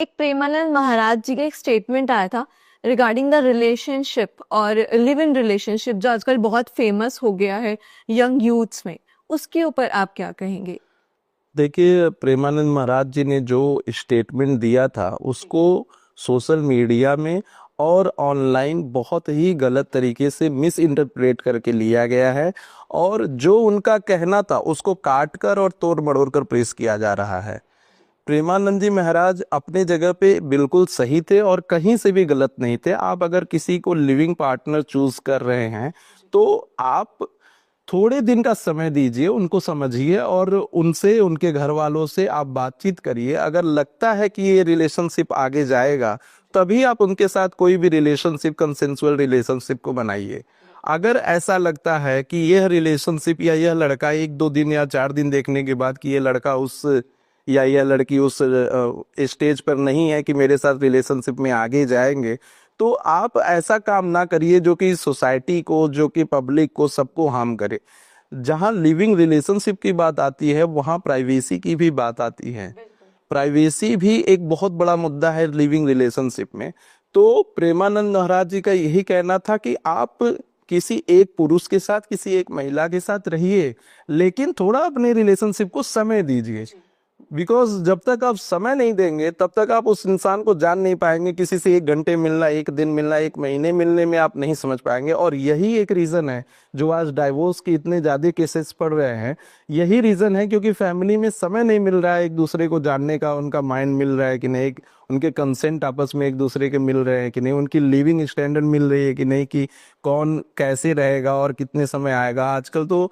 एक प्रेमानंद महाराज जी का एक स्टेटमेंट आया था रिगार्डिंग द रिलेशनशिप और लिव इन रिलेशनशिप जो आजकल बहुत फेमस हो गया है यंग यूथ्स में, उसके ऊपर आप क्या कहेंगे? देखिए, प्रेमानंद महाराज जी ने जो स्टेटमेंट दिया था उसको सोशल मीडिया में और ऑनलाइन बहुत ही गलत तरीके से मिस इंटरप्रेट करके लिया गया है। और जो उनका कहना था उसको काट कर और तोड़ मड़ोड़ कर पेश किया जा रहा है। प्रेमानंद जी महाराज अपने जगह पे बिल्कुल सही थे और कहीं से भी गलत नहीं थे। आप अगर किसी को लिविंग पार्टनर चूज कर रहे हैं तो आप थोड़े दिन का समय दीजिए, उनको समझिए और उनसे, उनके घर वालों से आप बातचीत करिए। अगर लगता है कि ये रिलेशनशिप आगे जाएगा तभी आप उनके साथ कोई भी रिलेशनशिप, कंसेंसुअल रिलेशनशिप को बनाइए। अगर ऐसा लगता है कि यह रिलेशनशिप या यह लड़का 1-2 दिन या 4 दिन देखने के बाद कि ये लड़का उस या यह लड़की उस स्टेज पर नहीं है कि मेरे साथ रिलेशनशिप में आगे जाएंगे, तो आप ऐसा काम ना करिए जो कि सोसाइटी को, जो कि पब्लिक को, सबको हार्म करे। जहां लिविंग रिलेशनशिप की बात आती है वहां प्राइवेसी की भी बात आती है। प्राइवेसी भी एक बहुत बड़ा मुद्दा है लिविंग रिलेशनशिप में। तो प्रेमानंद महाराज जी का यही कहना था कि आप किसी एक पुरुष के साथ, किसी एक महिला के साथ रहिए, लेकिन थोड़ा अपने रिलेशनशिप को समय दीजिए। बिकॉज जब तक आप समय नहीं देंगे तब तक आप उस इंसान को जान नहीं पाएंगे। किसी से 1 घंटे मिलना, 1 दिन मिलना, 1 महीने मिलने में आप नहीं समझ पाएंगे। और यही एक रीजन है जो आज डाइवोर्स के इतने ज्यादा केसेस पड़ रहे हैं। यही रीजन है क्योंकि फैमिली में समय नहीं मिल रहा है एक दूसरे को जानने का, उनका माइंड मिल रहा है कि नहीं, उनके कंसेंट आपस में एक दूसरे के मिल रहे हैं कि नहीं, उनकी लिविंग स्टैंडर्ड मिल रही है कि नहीं, कि कौन कैसे रहेगा और कितने समय आएगा। आजकल तो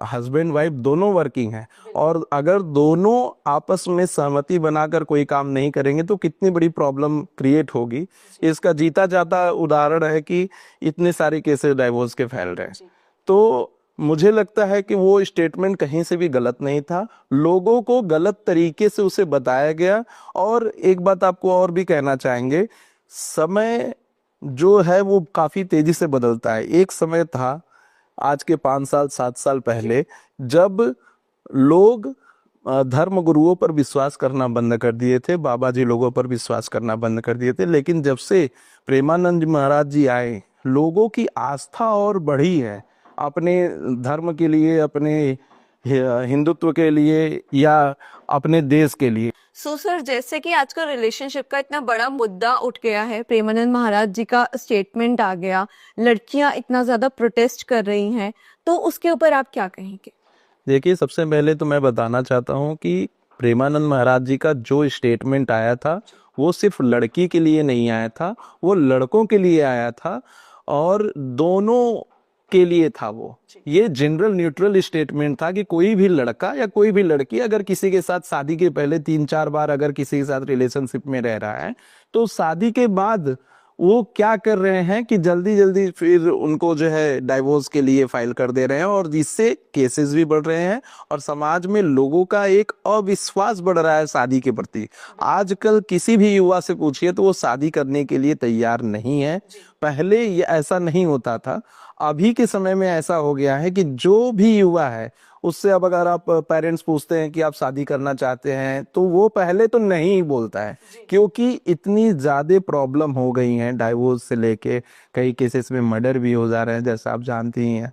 हस्बैंड वाइफ दोनों वर्किंग है और अगर दोनों आपस में सहमति बनाकर कोई काम नहीं करेंगे तो कितनी बड़ी प्रॉब्लम क्रिएट होगी। इसका जीता जाता उदाहरण है कि इतने सारे केसेस डाइवोर्स के फैल रहे हैं। तो मुझे लगता है कि वो स्टेटमेंट कहीं से भी गलत नहीं था, लोगों को गलत तरीके से उसे बताया गया। और एक बात आपको और भी कहना चाहेंगे, समय जो है वो काफी तेजी से बदलता है। एक समय था आज के 5 साल 7 साल पहले जब लोग धर्म गुरुओं पर विश्वास करना बंद कर दिए थे, बाबा जी लोगों पर विश्वास करना बंद कर दिए थे। लेकिन जब से प्रेमानंद महाराज जी आए, लोगों की आस्था और बढ़ी है अपने धर्म के लिए, अपने हिंदुत्व के लिए या अपने देश के लिए। सर, जैसे कि आजकल रिलेशनशिप का इतना बड़ा मुद्दा उठ गया है, प्रेमानंद महाराज जी का स्टेटमेंट आ गया, लड़कियां इतना ज्यादा प्रोटेस्ट कर रही हैं, तो उसके ऊपर आप क्या कहेंगे? देखिए, सबसे पहले तो मैं बताना चाहता हूँ कि प्रेमानंद महाराज जी का जो स्टेटमेंट आया था वो सिर्फ लड़की के लिए नहीं आया था, वो लड़कों के लिए आया था और दोनों के लिए था। वो ये जनरल न्यूट्रल स्टेटमेंट था कि कोई भी लड़का या कोई भी लड़की अगर किसी के साथ शादी के पहले 3-4 बार अगर किसी के साथ रिलेशनशिप में रह रहा है तो शादी के बाद वो क्या कर रहे हैं कि जल्दी जल्दी फिर उनको जो है डाइवोर्स के लिए फाइल कर दे रहे हैं और जिससे केसेस भी बढ़ रहे हैं और समाज में लोगों का एक अविश्वास बढ़ रहा है शादी के प्रति। आजकल किसी भी युवा से पूछिए तो वो शादी करने के लिए तैयार नहीं है। पहले ये ऐसा नहीं होता था, अभी के समय में ऐसा हो गया है कि जो भी युवा है उससे अब अगर आप पेरेंट्स पूछते हैं कि आप शादी करना चाहते हैं तो वो पहले तो नहीं बोलता है, क्योंकि इतनी ज्यादा प्रॉब्लम हो गई हैं। डाइवोर्स से लेके कई केसेस में मर्डर भी हो जा रहे हैं, जैसा आप जानती ही हैं।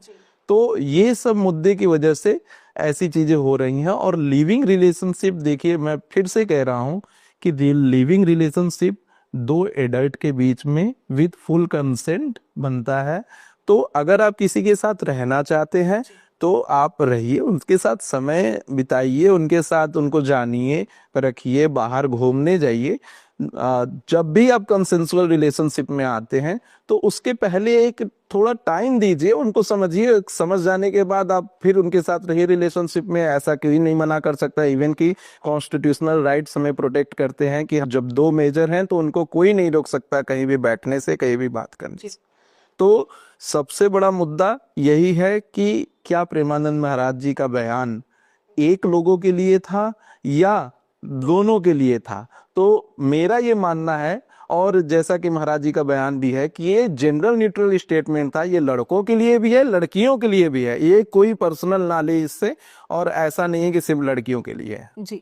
तो ये सब मुद्दे की वजह से ऐसी चीजें हो रही हैं। और लिविंग रिलेशनशिप, देखिए मैं फिर से कह रहा हूं कि लिविंग रिलेशनशिप 2 एडल्ट के बीच में विद फुल कंसेंट बनता है। तो अगर आप किसी के साथ रहना चाहते हैं तो आप रहिए, उनके साथ समय बिताइए, उनके साथ उनको जानिए, रखिए, बाहर घूमने जाइए। जब भी आप कंसेंसुअल रिलेशनशिप में आते हैं तो उसके पहले एक थोड़ा टाइम दीजिए, उनको समझिए। समझ जाने के बाद आप फिर उनके साथ रहिए रिलेशनशिप में। ऐसा कोई नहीं मना कर सकता, इवन कि कॉन्स्टिट्यूशनल राइट्स हमें प्रोटेक्ट करते हैं कि जब 2 मेजर हैं तो उनको कोई नहीं रोक सकता कहीं भी बैठने से, कहीं भी बात करने से। तो सबसे बड़ा मुद्दा यही है कि क्या प्रेमानंद महाराज जी का बयान एक लोगों के लिए था या दोनों के लिए था। तो मेरा ये मानना है, और जैसा कि महाराज जी का बयान भी है, कि ये जनरल न्यूट्रल स्टेटमेंट था। ये लड़कों के लिए भी है, लड़कियों के लिए भी है, ये कोई पर्सनल ना ले इससे, और ऐसा नहीं है कि सिर्फ लड़कियों के लिए है। जी।